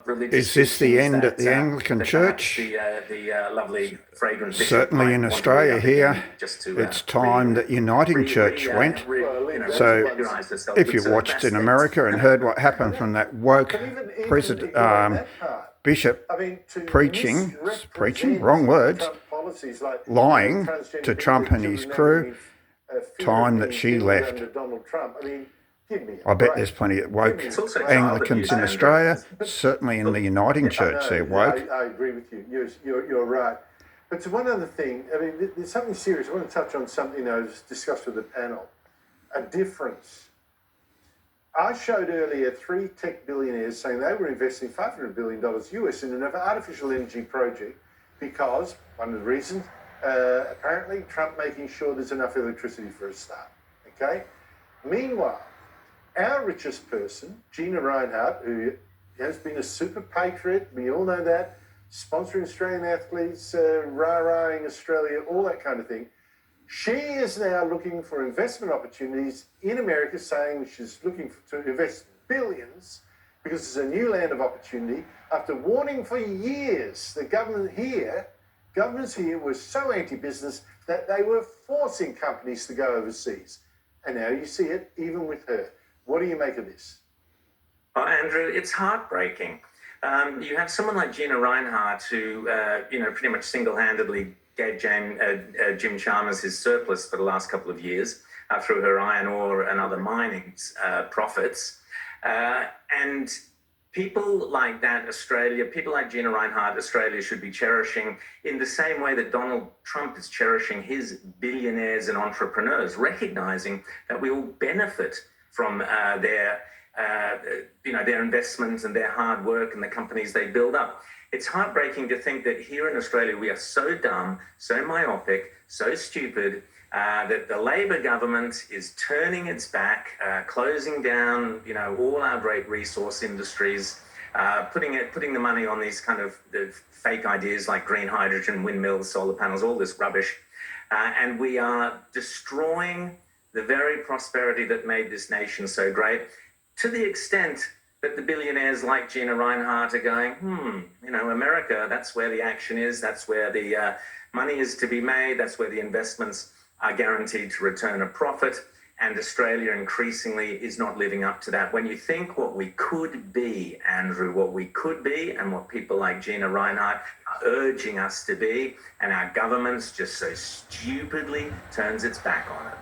religious. Is this the end that, at the Anglican Church? The lovely fragrant Certainly in Australia here, it's time that Uniting Church went. So if you watched in America and heard what happened from that woke bishop preaching, wrong words, lying to Trump and his crew, time that she left. I bet there's plenty of woke Anglicans in Australia, certainly in the Uniting Church they're woke. I agree with you. You're right. But to one other thing, I mean, there's something serious. I want to touch on something I was discussed with the panel. A difference. I showed earlier 3 tech billionaires saying they were investing $500 billion US in an artificial energy project because, one of the reasons, apparently Trump making sure there's enough electricity for a start. Okay? Meanwhile, our richest person, Gina Rinehart, who has been a super patriot, we all know that, sponsoring Australian athletes, rah-rahing Australia, all that kind of thing. She is now looking for investment opportunities in America, saying she's looking to invest billions because it's a new land of opportunity after warning for years. The governments here were so anti-business that they were forcing companies to go overseas. And now you see it even with her. What do you make of this? Oh, Andrew, it's heartbreaking. You have someone like Gina Rinehart who, pretty much single-handedly gave Jim Chalmers his surplus for the last couple of years through her iron ore and other mining profits. And people like that, people like Gina Rinehart, Australia should be cherishing in the same way that Donald Trump is cherishing his billionaires and entrepreneurs, recognizing that we all benefit from their investments and their hard work and the companies they build up. It's heartbreaking to think that here in Australia, we are so dumb, so myopic, so stupid, that the Labor government is turning its back, closing down, all our great resource industries, putting the money on these kind of fake ideas like green hydrogen, windmills, solar panels, all this rubbish. And we are destroying the very prosperity that made this nation so great, to the extent that the billionaires like Gina Rinehart are going, America, that's where the action is, that's where the money is to be made, that's where the investments are guaranteed to return a profit, and Australia increasingly is not living up to that. When you think what we could be, Andrew, what we could be, and what people like Gina Rinehart are urging us to be, and our government's just so stupidly turns its back on it.